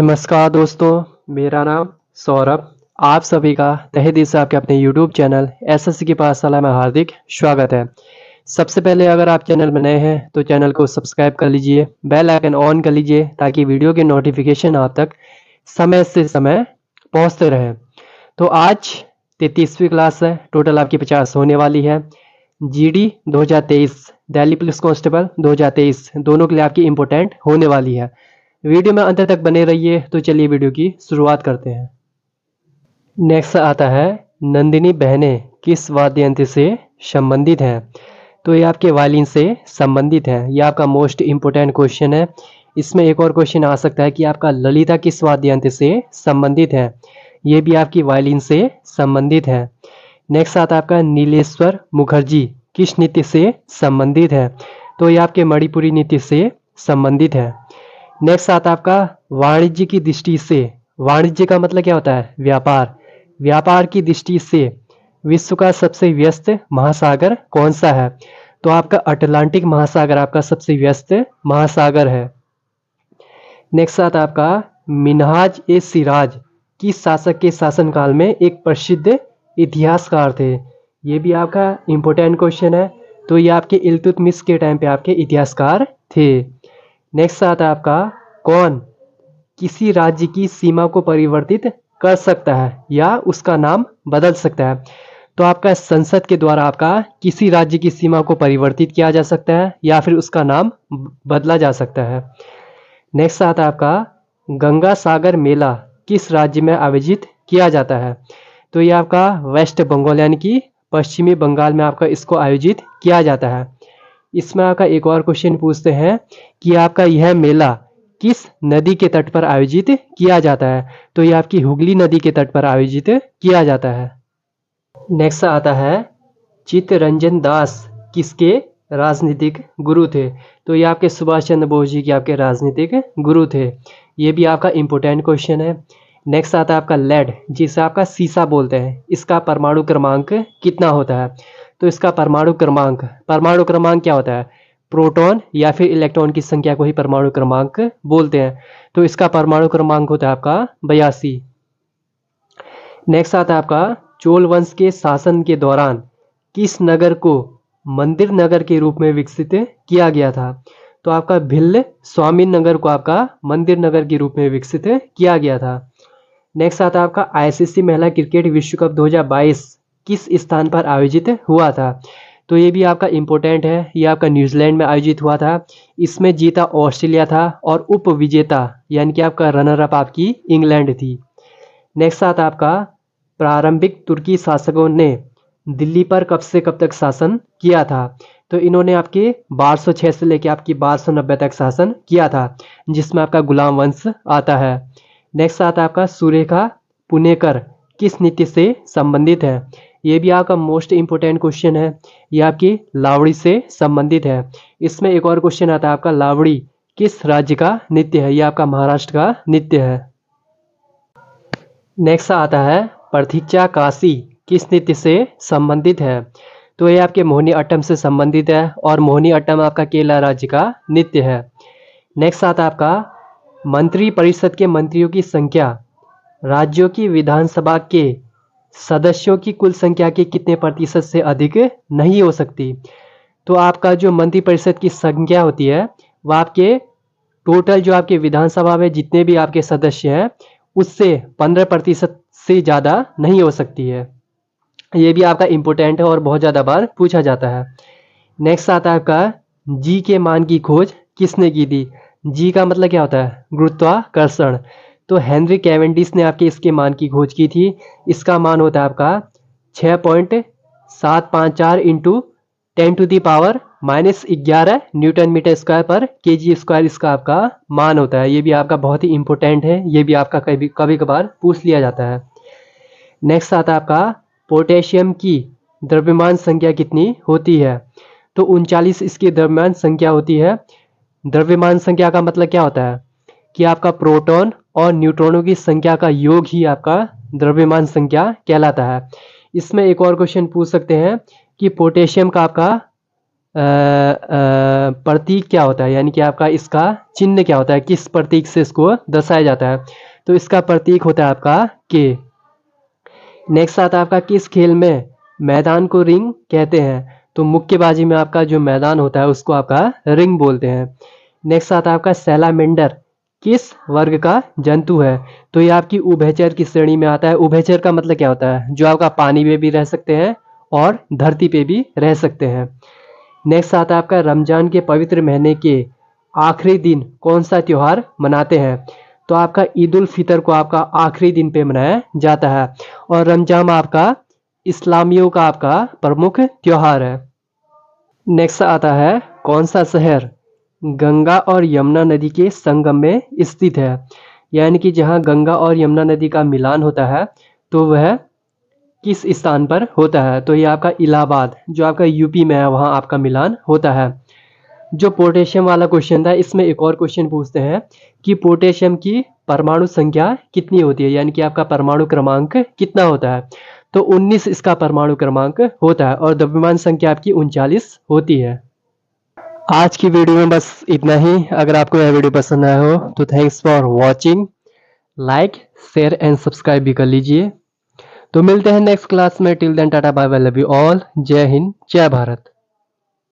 नमस्कार दोस्तों, मेरा नाम सौरभ। आप सभी का तहे दिल से आपके अपने यूट्यूब चैनल एसएससी की पाठशाला में हार्दिक स्वागत है। सबसे पहले अगर आप चैनल में नए हैं तो चैनल को सब्सक्राइब कर लीजिए, बेल आइकन ऑन कर लीजिए ताकि वीडियो की नोटिफिकेशन आप तक समय से समय पहुंचते रहे। तो आज 33वीं क्लास है, टोटल आपकी 50 होने वाली है। जीडी 2023, दिल्ली पुलिस कांस्टेबल 2023 दोनों के लिए आपकी इम्पोर्टेंट होने वाली है। वीडियो में अंत तक बने रहिए। तो चलिए वीडियो की शुरुआत करते हैं। नेक्स्ट आता है नंदिनी बहनें किस वाद्य यंत्र से संबंधित हैं। तो ये आपके वायलिन से संबंधित है। ये आपका मोस्ट इम्पोर्टेंट क्वेश्चन है। इसमें एक और क्वेश्चन आ सकता है कि आपका ललिता किस वाद्य यंत्र से संबंधित है। ये भी आपकी वायलिन से संबंधित है। नेक्स्ट आता है आपका नीलेश्वर मुखर्जी किस नृत्य से संबंधित है। तो ये आपके मणिपुरी नृत्य से संबंधित है। नेक्स्ट आता है आपका वाणिज्य की दृष्टि से, वाणिज्य का मतलब क्या होता है, व्यापार। व्यापार की दृष्टि से विश्व का सबसे व्यस्त महासागर कौन सा है। तो आपका अटलांटिक महासागर आपका सबसे व्यस्त महासागर है। नेक्स्ट आता है आपका मिन्हाज ए सिराज किस शासक के शासनकाल में एक प्रसिद्ध इतिहासकार थे। ये भी आपका इम्पोर्टेंट क्वेश्चन है। तो ये आपके इल्तुतमिश के टाइम पे आपके इतिहासकार थे। नेक्स्ट आता है आपका कौन किसी राज्य की सीमा को परिवर्तित कर सकता है या उसका नाम बदल सकता है। तो आपका संसद के द्वारा आपका किसी राज्य की सीमा को परिवर्तित किया जा सकता है या फिर उसका नाम बदला जा सकता है। नेक्स्ट आता है आपका गंगा सागर मेला किस राज्य में आयोजित किया जाता है। तो ये आपका वेस्ट बंगाल यानी कि पश्चिमी बंगाल में आपका इसको आयोजित किया जाता है। इसमें आपका एक और क्वेश्चन पूछते हैं कि आपका यह मेला किस नदी के तट पर आयोजित किया जाता है। तो ये आपकी हुगली नदी के तट पर आयोजित किया जाता है। नेक्स्ट आता है चित्तरंजन दास किसके राजनीतिक गुरु थे। तो ये आपके सुभाष चंद्र बोस जी के आपके राजनीतिक गुरु थे। ये भी आपका इम्पोर्टेंट क्वेश्चन है। नेक्स्ट आता है आपका लेड जिसे आपका सीसा बोलते हैं, इसका परमाणु क्रमांक कितना होता है। तो इसका परमाणु क्रमांक क्या होता है, प्रोटॉन या फिर इलेक्ट्रॉन की संख्या को ही परमाणु क्रमांक बोलते हैं। तो इसका परमाणु क्रमांक होता है आपका 82। नेक्स्ट आता है आपका चोल वंश के शासन के दौरान किस नगर को मंदिर नगर के रूप में विकसित किया गया था। तो आपका भिल्ल स्वामी नगर को आपका मंदिर नगर के रूप में विकसित किया गया था। नेक्स्ट आता है आपका आईसीसी महिला क्रिकेट विश्व कप 2022 किस स्थान पर आयोजित हुआ था। तो ये भी आपका इम्पोर्टेंट है। ये आपका न्यूजीलैंड में आयोजित हुआ था। इसमें जीता ऑस्ट्रेलिया था और उप विजेता यानी कि आपका रनर अप आपकी इंग्लैंड थी। नेक्स्ट आता आपका प्रारंभिक तुर्की शासकों ने दिल्ली पर कब से कब तक शासन किया था। तो इन्होंने आपके 1206 से लेकर आपकी 1290 तक शासन किया था, जिसमें आपका गुलाम वंश आता है। नेक्स्ट आता है आपका सुरेखा पुणेकर किस नृत्य से संबंधित है। ये भी आपका मोस्ट इम्पोर्टेंट क्वेश्चन है। ये आपकी लावड़ी से संबंधित है। इसमें एक और क्वेश्चन आता है आपका लावड़ी किस राज्य का नृत्य है। ये आपका महाराष्ट्र का नृत्य है। नेक्स्ट आता है प्रतीक्षा काशी किस नृत्य से संबंधित है। तो ये आपके मोहिनी अट्टम से संबंधित है और मोहिनी अट्टम आपका केरला राज्य का नृत्य है। नेक्स्ट आता है आपका मंत्री परिषद के मंत्रियों की संख्या राज्यों की विधानसभा के सदस्यों की कुल संख्या के कितने प्रतिशत से अधिक नहीं हो सकती। तो आपका जो मंत्री परिषद की संख्या होती है वह आपके टोटल जो आपके विधानसभा में जितने भी आपके सदस्य हैं उससे 15% से ज़्यादा नहीं हो सकती है। ये भी आपका इम्पोर्टेंट है और बहुत ज़्यादा बार पूछा जाता है। नेक्स्ट आता है आपका जी के मान की खोज किसने की थी। जी का मतलब क्या होता है, गुरुत्वाकर्षण। तो हेनरी कैवेंडिश ने आपके इसके मान की खोज की थी। इसका मान होता है आपका 6.754 इंटू 10⁻⁻11 न्यूटन मीटर स्क्वायर पर केजी स्क्वायर इसका आपका मान होता है। ये भी आपका बहुत ही इम्पोर्टेंट है। ये भी आपका कभी कभार पूछ लिया जाता है। नेक्स्ट आता है आपका पोटेशियम की द्रव्यमान संख्या कितनी होती है। तो 39 इसकी द्रव्यमान संख्या होती है। द्रव्यमान संख्या का मतलब क्या होता है कि आपका प्रोटॉन और न्यूट्रॉनों की संख्या का योग ही आपका द्रव्यमान संख्या कहलाता है। इसमें एक और क्वेश्चन पूछ सकते हैं कि पोटेशियम का आपका प्रतीक क्या होता है, यानी कि आपका इसका चिन्ह क्या होता है, किस प्रतीक से इसको दर्शाया जाता है। तो इसका प्रतीक होता है आपका के। नेक्स्ट आता है आपका किस खेल में मैदान को रिंग कहते हैं। तो मुक्केबाजी में आपका जो मैदान होता है उसको आपका रिंग बोलते हैं। नेक्स्ट आता है आपका सैलामेंडर किस वर्ग का जंतु है। तो ये आपकी उभयचर की श्रेणी में आता है। उभयचर का मतलब क्या होता है, जो आपका पानी में भी रह सकते हैं और धरती पे भी रह सकते हैं। नेक्स्ट आता है आपका रमजान के पवित्र महीने के आखिरी दिन कौन सा त्योहार मनाते हैं। तो आपका ईद उल फितर को आपका आखिरी दिन पे मनाया जाता है। और रमजान आपका इस्लामियों का आपका प्रमुख त्योहार है। नेक्स्ट आता है कौन सा शहर गंगा और यमुना नदी के संगम में स्थित है। यानी कि जहाँ गंगा और यमुना नदी का मिलान होता है तो वह किस स्थान पर होता है। तो ये आपका इलाहाबाद जो आपका यूपी में है वहाँ आपका मिलान होता है। जो पोटेशियम वाला क्वेश्चन था इसमें एक और क्वेश्चन पूछते हैं कि पोटेशियम की परमाणु संख्या कितनी होती है, यानी कि आपका परमाणु क्रमांक कितना होता है। तो 19 इसका परमाणु क्रमांक होता है और द्रव्यमान संख्या आपकी 39 होती है। आज की वीडियो में बस इतना ही। अगर आपको यह वीडियो पसंद आया हो तो thanks for watching. Like share and subscribe भी कर लीजिए। तो मिलते हैं नेक्स्ट क्लास में। Till then tata bye bye, love you all. जय हिंद जय भारत।